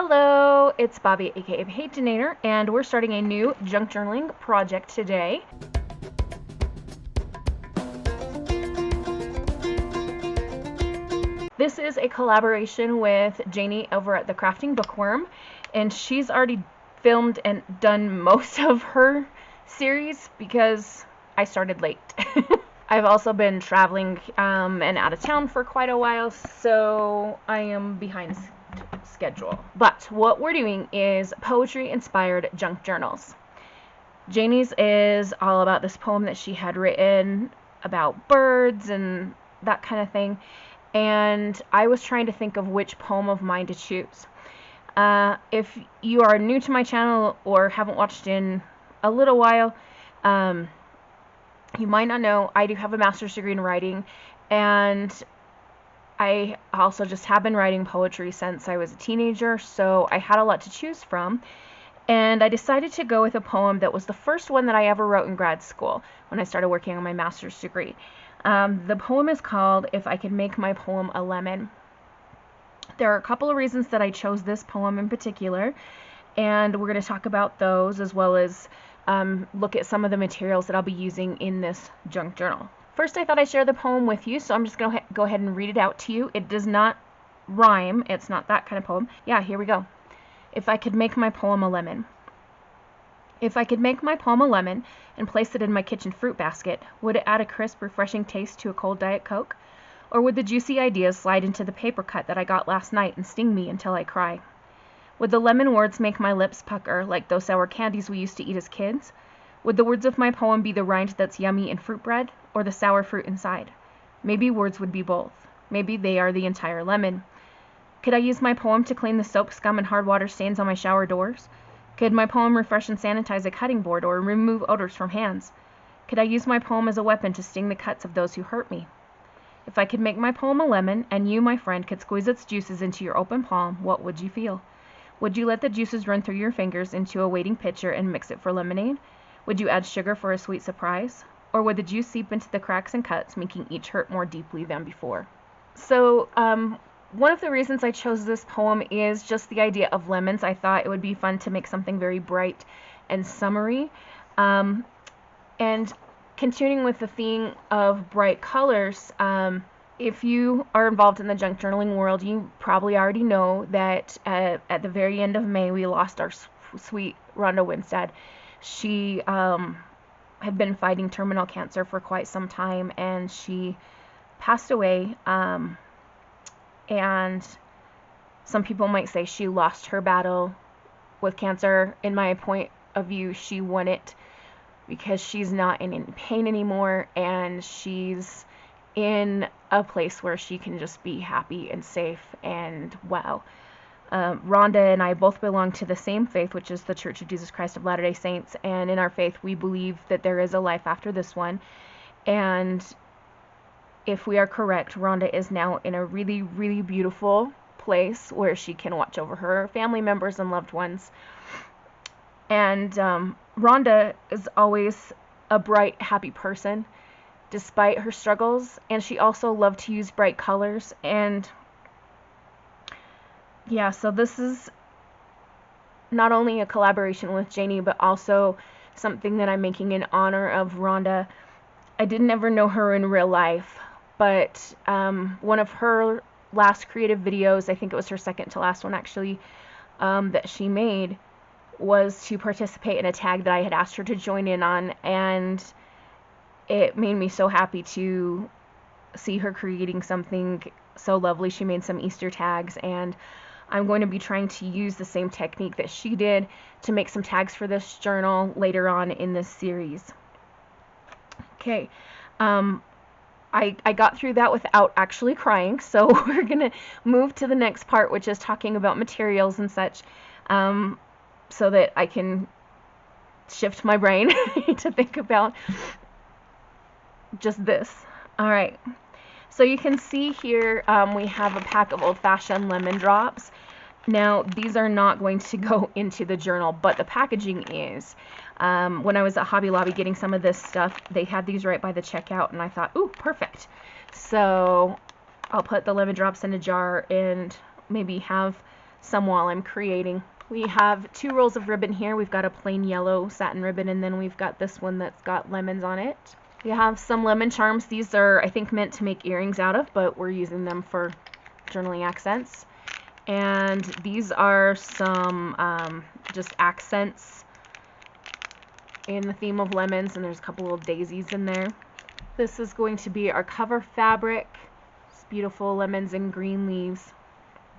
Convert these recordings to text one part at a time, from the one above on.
Hello, it's Bobi, aka Paginator, and we're starting a new junk journaling project today. This is a collaboration with Janie over at the Crafting Bookworm, and she's already filmed and done most of her series because I started late. I've also been traveling and out of town for quite a while, so I am behind schedule. But what we're doing is poetry-inspired junk journals. Janie's is all about this poem that she had written about birds and that kind of thing, and I was trying to think of which poem of mine to choose. If you are new to my channel or haven't watched in a little while, you might not know I do have a master's degree in writing, and I also just have been writing poetry since I was a teenager, so I had a lot to choose from, and I decided to go with a poem that was the first one that I ever wrote in grad school when I started working on my master's degree. The poem is called If I Could Make My Poem a Lemon. There are a couple of reasons that I chose this poem in particular, and we're going to talk about those as well as look at some of the materials that I'll be using in this junk journal. First, I thought I'd share the poem with you, so I'm just going to go ahead and read it out to you. It does not rhyme. It's not that kind of poem. Yeah, here we go. If I could make my poem a lemon. If I could make my poem a lemon and place it in my kitchen fruit basket, would it add a crisp, refreshing taste to a cold Diet Coke? Or would the juicy ideas slide into the paper cut that I got last night and sting me until I cry? Would the lemon words make my lips pucker like those sour candies we used to eat as kids? Would the words of my poem be the rind that's yummy in fruit bread, or the sour fruit inside? Maybe words would be both. Maybe they are the entire lemon. Could I use my poem to clean the soap scum and hard water stains on my shower doors? Could my poem refresh and sanitize a cutting board or remove odors from hands? Could I use my poem as a weapon to sting the cuts of those who hurt me? If I could make my poem a lemon, and you, my friend, could squeeze its juices into your open palm, what would you feel? Would you let the juices run through your fingers into a waiting pitcher and mix it for lemonade? Would you add sugar for a sweet surprise? Or would the juice seep into the cracks and cuts, making each hurt more deeply than before? So, one of the reasons I chose this poem is just the idea of lemons. I thought it would be fun to make something very bright and summery. And continuing with the theme of bright colors, if you are involved in the junk journaling world, you probably already know that at the very end of May, we lost our sweet Rhonda Winstead. She had been fighting terminal cancer for quite some time, and she passed away. And some people might say she lost her battle with cancer. In my point of view, she won it because she's not in any pain anymore, and she's in a place where she can just be happy and safe and well. Rhonda and I both belong to the same faith, which is the Church of Jesus Christ of Latter-day Saints, and in our faith we believe that there is a life after this one, and if we are correct, Rhonda is now in a really, really beautiful place where she can watch over her family members and loved ones. And Rhonda is always a bright, happy person despite her struggles, and she also loved to use bright colors. And yeah, so this is not only a collaboration with Janie, but also something that I'm making in honor of Rhonda. I didn't ever know her in real life, but one of her last creative videos, I think it was her second to last one actually, that she made was to participate in a tag that I had asked her to join in on, and it made me so happy to see her creating something so lovely. She made some Easter tags, and I'm going to be trying to use the same technique that she did to make some tags for this journal later on in this series. Okay, I got through that without actually crying, so we're going to move to the next part, which is talking about materials and such, so that I can shift my brain to think about just this. All right, so you can see here we have a pack of old-fashioned lemon drops. Now, these are not going to go into the journal, but the packaging is. When I was at Hobby Lobby getting some of this stuff, they had these right by the checkout, and I thought, ooh, perfect. So I'll put the lemon drops in a jar and maybe have some while I'm creating. We have 2 rolls of ribbon here. We've got a plain yellow satin ribbon, and then we've got this one that's got lemons on it. We have some lemon charms. These are, I think, meant to make earrings out of, but we're using them for journaling accents. And these are some just accents in the theme of lemons, and there's a couple little daisies in there. This is going to be our cover fabric. It's beautiful lemons and green leaves.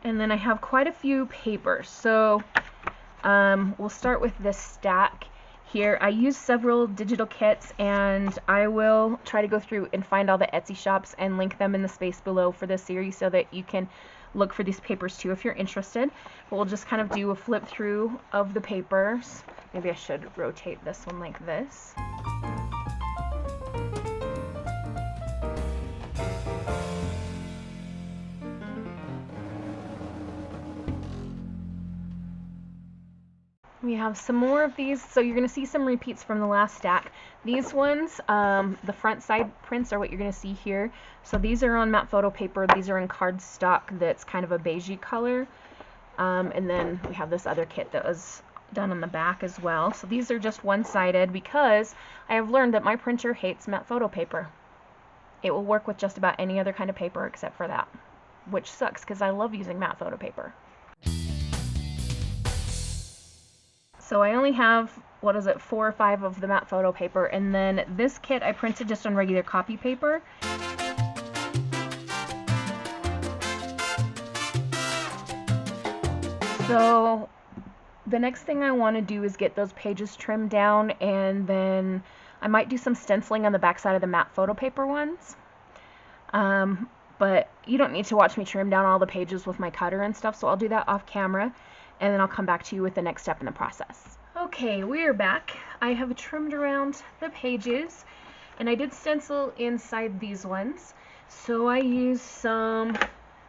And then I have quite a few papers. So we'll start with this stack here. I use several digital kits, and I will try to go through and find all the Etsy shops and link them in the space below for this series so that you can look for these papers too if you're interested. But we'll just kind of do a flip through of the papers. Maybe I should rotate this one like this. We have some more of these, so you're going to see some repeats from the last stack. These ones, the front side prints are what you're going to see here. So these are on matte photo paper. These are in cardstock that's kind of a beigey color. And then we have this other kit that was done on the back as well. So these are just one-sided because I have learned that my printer hates matte photo paper. It will work with just about any other kind of paper except for that, which sucks because I love using matte photo paper. So I only have, 4 or 5 of the matte photo paper, and then this kit I printed just on regular copy paper. So the next thing I want to do is get those pages trimmed down, and then I might do some stenciling on the back side of the matte photo paper ones. But you don't need to watch me trim down all the pages with my cutter and stuff, so I'll do that off camera. And then I'll come back to you with the next step in the process. Okay, we're back. I have trimmed around the pages, and I did stencil inside these ones. So I used some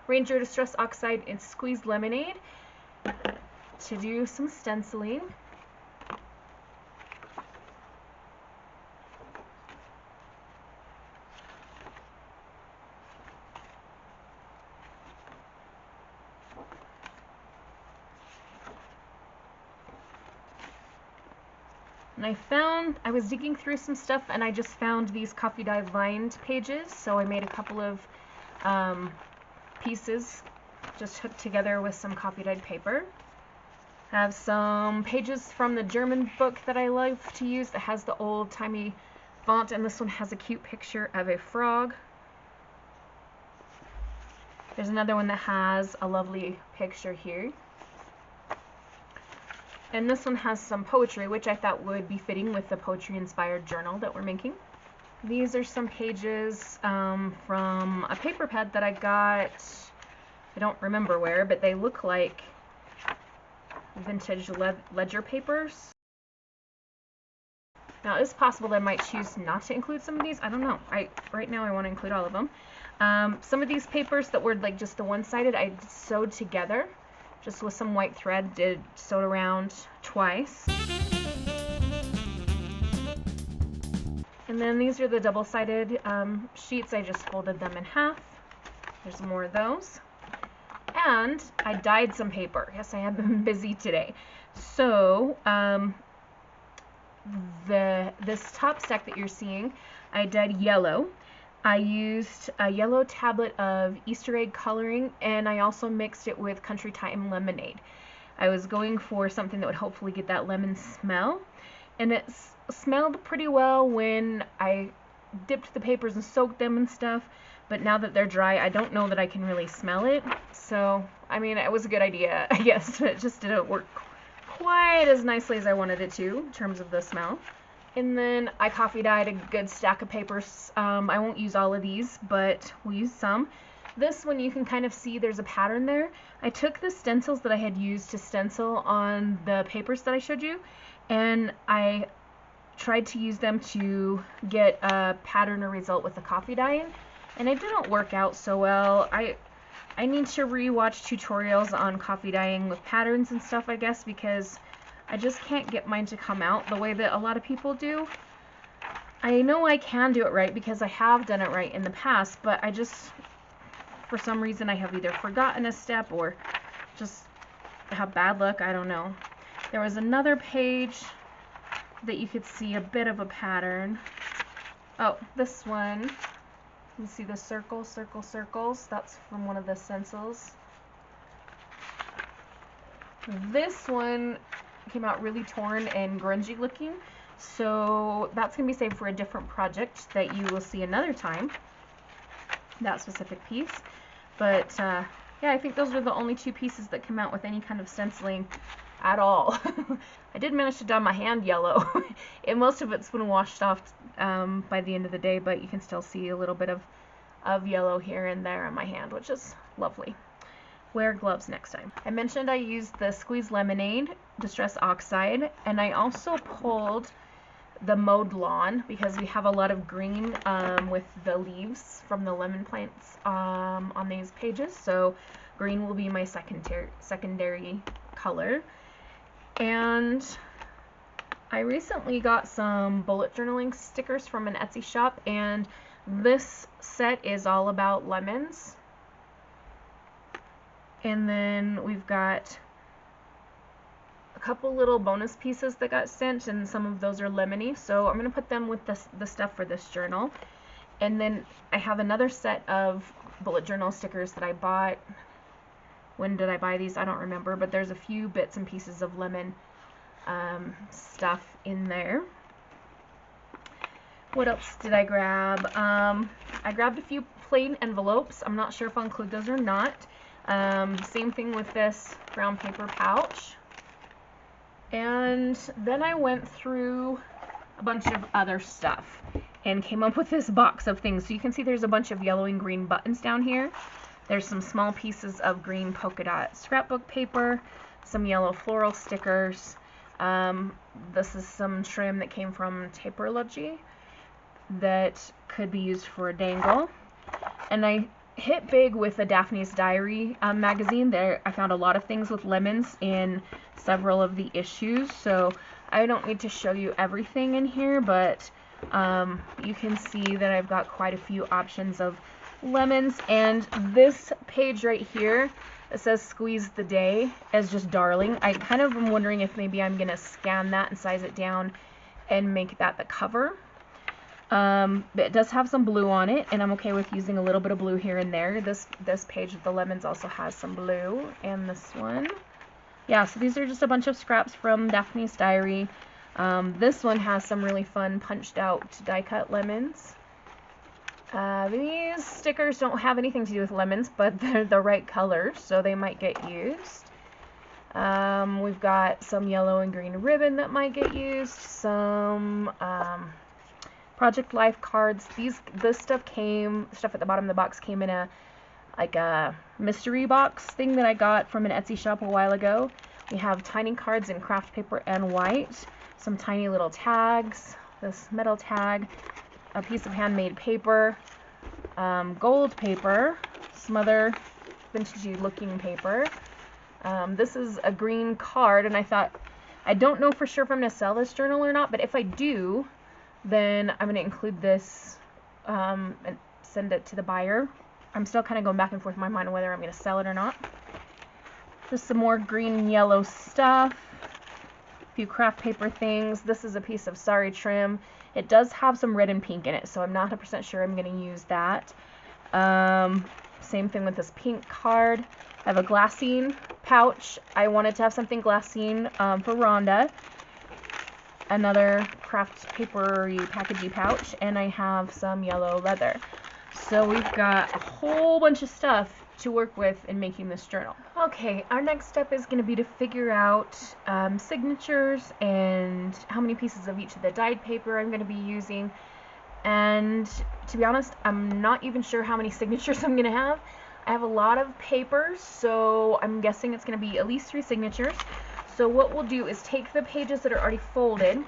Ranger Distress Oxide and Squeezed Lemonade to do some stenciling. And I was digging through some stuff, and I just found these coffee dye lined pages, so I made a couple of pieces just hooked together with some coffee dyed paper. I have some pages from the German book that I love to use that has the old-timey font, and this one has a cute picture of a frog. There's another one that has a lovely picture here. And this one has some poetry, which I thought would be fitting with the poetry-inspired journal that we're making. These are some pages from a paper pad that I got, I don't remember where, but they look like vintage ledger papers. Now, it's possible that I might choose not to include some of these. I don't know. Right now I want to include all of them. Some of these papers that were like just the one-sided, I sewed together. Just with some white thread, sewed around twice. And then these are the double-sided sheets. I just folded them in half. There's more of those. And I dyed some paper. Yes, I have been busy today. So this top stack that you're seeing, I dyed yellow. I used a yellow tablet of Easter egg coloring, and I also mixed it with Country Time lemonade. I was going for something that would hopefully get that lemon smell, and it smelled pretty well when I dipped the papers and soaked them and stuff, but now that they're dry, I don't know that I can really smell it. So, I mean, it was a good idea, I guess. It just didn't work quite as nicely as I wanted it to in terms of the smell. And then I coffee dyed a good stack of papers. I won't use all of these, but we'll use some. This one you can kind of see there's a pattern there. I took the stencils that I had used to stencil on the papers that I showed you, and I tried to use them to get a pattern or result with the coffee dyeing, and it didn't work out so well. I need to re-watch tutorials on coffee dyeing with patterns and stuff, I guess, because I just can't get mine to come out the way that a lot of people do. I know I can do it right because I have done it right in the past, but I just, for some reason, I have either forgotten a step or just have bad luck, I don't know. There was another page that you could see a bit of a pattern. Oh, this one. You see the circles, circles, circles. That's from one of the stencils. This one came out really torn and grungy looking, so that's going to be saved for a different project that you will see another time, that specific piece. But yeah, I think those are the only two pieces that come out with any kind of stenciling at all. I did manage to dye my hand yellow, and most of it's been washed off by the end of the day, but you can still see a little bit of yellow here and there on my hand, which is lovely. Wear gloves next time. I mentioned I used the Squeeze Lemonade Distress Oxide, and I also pulled the Mowed Lawn because we have a lot of green with the leaves from the lemon plants on these pages, so green will be my secondary color. And I recently got some bullet journaling stickers from an Etsy shop, and this set is all about lemons. And then we've got a couple little bonus pieces that got sent, and some of those are lemony, so I'm going to put them with the stuff for this journal. And then I have another set of bullet journal stickers that I bought. When did I buy these? I don't remember, but there's a few bits and pieces of lemon stuff in there. What else did I grab? I grabbed a few plain envelopes. I'm not sure if I'll include those or not. Same thing with this brown paper pouch. And then I went through a bunch of other stuff and came up with this box of things. So you can see there's a bunch of yellow and green buttons down here. There's some small pieces of green polka dot scrapbook paper, some yellow floral stickers. This is some trim that came from Taperology that could be used for a dangle. And I hit big with the Daphne's Diary magazine. There I found a lot of things with lemons in several of the issues, so I don't need to show you everything in here, but you can see that I've got quite a few options of lemons. And this page right here that says Squeeze the Day is just darling. I kind of am wondering if maybe I'm gonna scan that and size it down and make that the cover. It does have some blue on it, and I'm okay with using a little bit of blue here and there. This page with the lemons also has some blue, and this one. Yeah, so these are just a bunch of scraps from Daphne's Diary. This one has some really fun punched out die cut lemons. These stickers don't have anything to do with lemons, but they're the right colors, so they might get used. We've got some yellow and green ribbon that might get used, some Project Life cards. This stuff at the bottom of the box came in a mystery box thing that I got from an Etsy shop a while ago. We have tiny cards in craft paper and white, some tiny little tags, this metal tag, a piece of handmade paper, gold paper, some other vintagey looking paper. This is a green card, and I don't know for sure if I'm going to sell this journal or not, but if I do, then I'm going to include this and send it to the buyer. I'm still kind of going back and forth in my mind on whether I'm going to sell it or not. Just some more green and yellow stuff. A few craft paper things. This is a piece of sari trim. It does have some red and pink in it, so I'm not 100% sure I'm going to use that. Same thing with this pink card. I have a glassine pouch. I wanted to have something glassine for Rhonda. Another craft papery packagey pouch, and I have some yellow leather. So we've got a whole bunch of stuff to work with in making this journal. Okay, our next step is going to be to figure out signatures and how many pieces of each of the dyed paper I'm going to be using. And to be honest, I'm not even sure how many signatures I'm going to have. I have a lot of papers, so I'm guessing it's going to be at least 3 signatures. So what we'll do is take the pages that are already folded,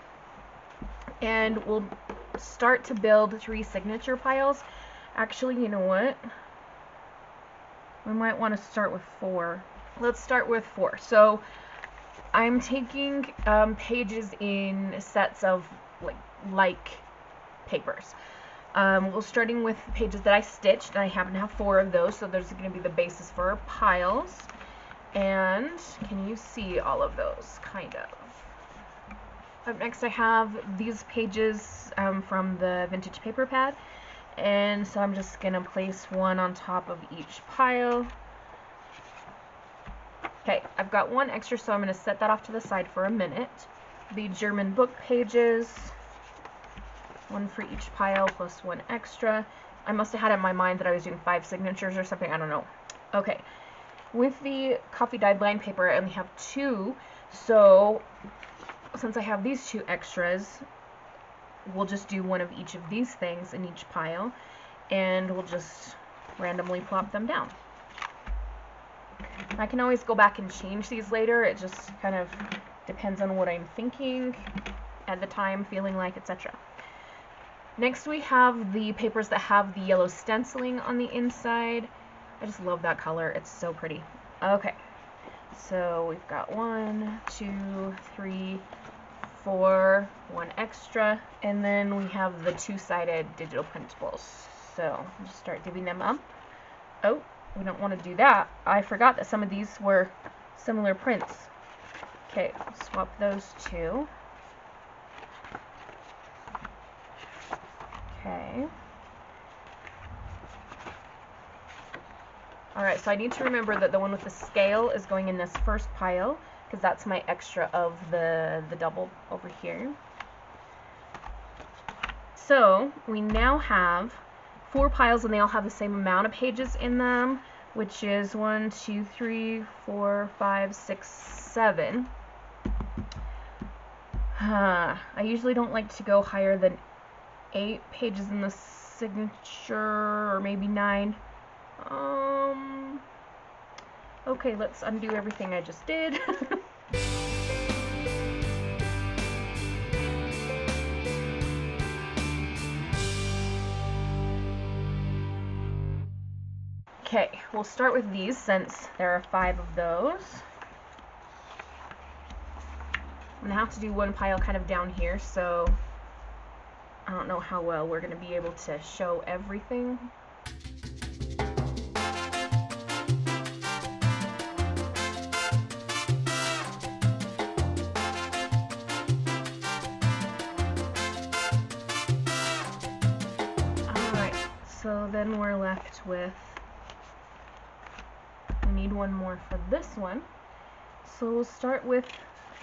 and we'll start to build 3 signature piles. Actually, you know what? We might want to start with 4. Let's start with 4. So I'm taking pages in sets of like papers. We're starting with pages that I stitched, and I happen to have 4 of those, so there's going to be the basis for our piles. And can you see all of those? Kind of. Up next I have these pages from the vintage paper pad, and so I'm just going to place one on top of each pile. Okay, I've got one extra, so I'm going to set that off to the side for a minute. The German book pages, one for each pile plus one extra. I must have had it in my mind that I was doing 5 signatures or something, I don't know. Okay, with the coffee dyed line paper I only have 2, so since I have these 2 extras, we'll just do one of each of these things in each pile, and we'll just randomly plop them down. I can always go back and change these later, it just kind of depends on what I'm thinking at the time, feeling like, etc. Next we have the papers that have the yellow stenciling on the inside. I just love that color, it's so pretty. Okay, so we've got 1, 2, 3, 4, one extra, and then we have the 2-sided digital printables. So just start divvying them up. Oh, we don't want to do that. I forgot that some of these were similar prints. Okay, swap those 2. Okay. Alright, so I need to remember that the one with the scale is going in this first pile, because that's my extra of the double over here. So we now have 4 piles, and they all have the same amount of pages in them, which is 1, 2, 3, 4, 5, 6, 7. I usually don't like to go higher than 8 pages in the signature, or maybe 9. Okay, let's undo everything I just did. Okay, we'll start with these since there are 5 of those. I'm gonna have to do one pile kind of down here, so I don't know how well we're gonna be able to show everything. Alright, so then we're left with, we need one more for this one. So we'll start with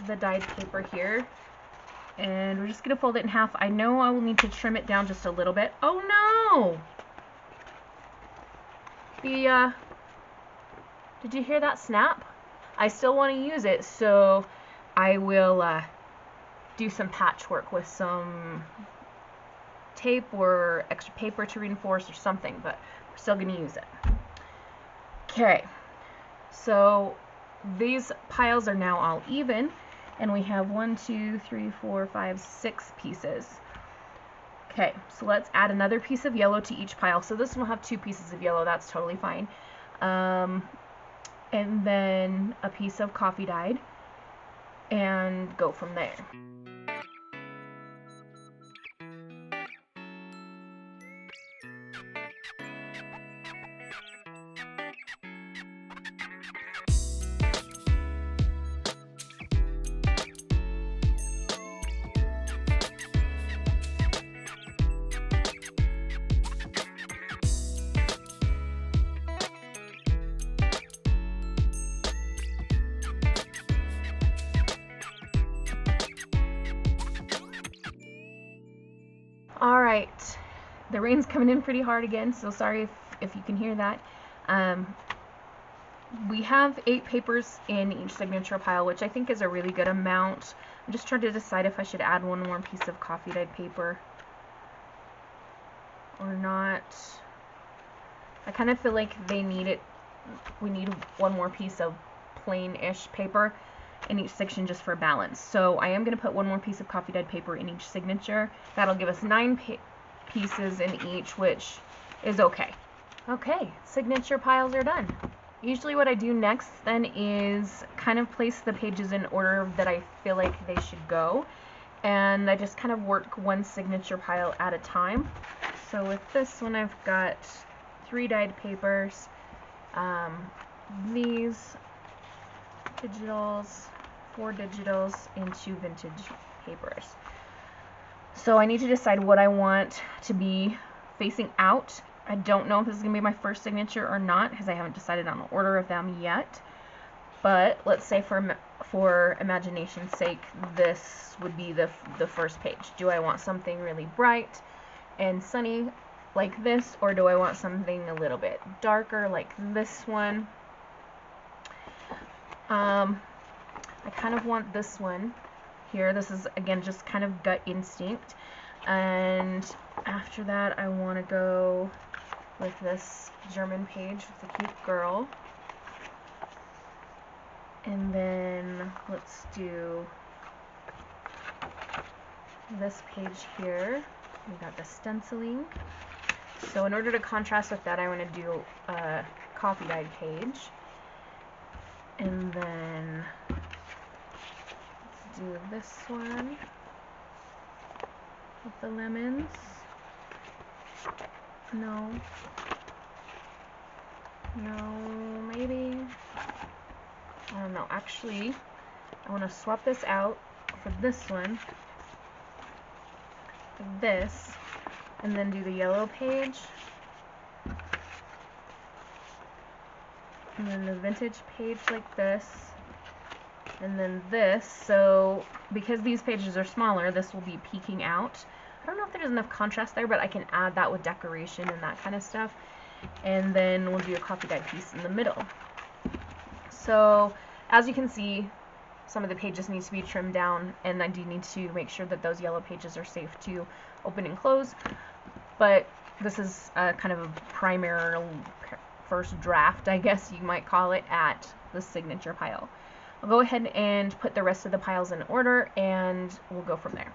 the dyed paper here, and we're just going to fold it in half. I know I will need to trim it down just a little bit. Oh no! Did you hear that snap? I still want to use it, so I will do some patchwork with some tape or extra paper to reinforce or something, but we're still going to use it. Okay, so these piles are now all even, and we have 1, 2, 3, 4, 5, 6 pieces. Okay, so let's add another piece of yellow to each pile. So this one will have 2 pieces of yellow, that's totally fine. And then a piece of coffee dyed, and go from there. Alright, the rain's coming in pretty hard again, so sorry if you can hear that. We have 8 papers in each signature pile, which I think is a really good amount. I'm just trying to decide if I should add one more piece of coffee dyed paper or not. I kind of feel like we need one more piece of plain-ish paper in each section just for balance. So I am going to put one more piece of coffee dyed paper in each signature. That'll give us 9 pieces in each, which is okay. Okay, signature piles are done. Usually what I do next then is kind of place the pages in order that I feel like they should go, and I just kind of work one signature pile at a time. So with this one I've got 3 dyed papers. These digitals, 4 digitals, and 2 vintage papers. So I need to decide what I want to be facing out. I don't know if this is going to be my first signature or not, because I haven't decided on the order of them yet. But let's say for imagination's sake, this would be the first page. Do I want something really bright and sunny like this, or do I want something a little bit darker like this one? I kind of want this one here. This is, again, just kind of gut instinct. And after that, I want to go with this German page with the cute girl. And then let's do this page here. We got the stenciling. So in order to contrast with that, I want to do a coffee dyed page. And then let's do this one with the lemons. No, maybe. I don't know. Actually, I want to swap this out for this one, for this, and then do the yellow page, and then the vintage page like this, and then this. So because these pages are smaller, this will be peeking out. I don't know if there's enough contrast there, but I can add that with decoration and that kind of stuff. And then we'll do a coffee dyed piece in the middle. So as you can see, some of the pages need to be trimmed down, and I do need to make sure that those yellow pages are safe to open and close. But this is kind of a primary first draft, I guess you might call it, at the signature pile. I'll go ahead and put the rest of the piles in order, and we'll go from there.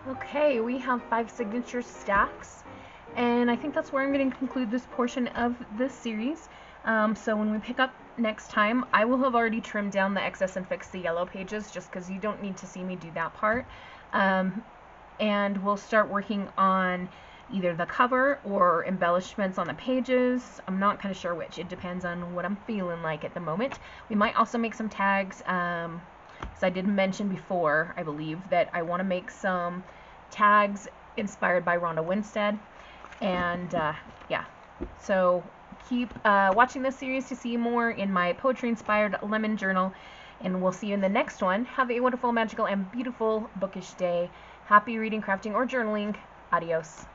Okay, we have 5 signature stacks, and I think that's where I'm going to conclude this portion of this series. So when we pick up next time, I will have already trimmed down the excess and fixed the yellow pages, just because you don't need to see me do that part. And we'll start working on either the cover or embellishments on the pages. I'm not kind of sure which. It depends on what I'm feeling like at the moment. We might also make some tags, because I did mention before, I believe, that I want to make some tags inspired by Rhonda Winstead. And yeah, so keep watching this series to see more in my poetry-inspired lemon journal, and we'll see you in the next one. Have a wonderful, magical, and beautiful bookish day. Happy reading, crafting, or journaling. Adios.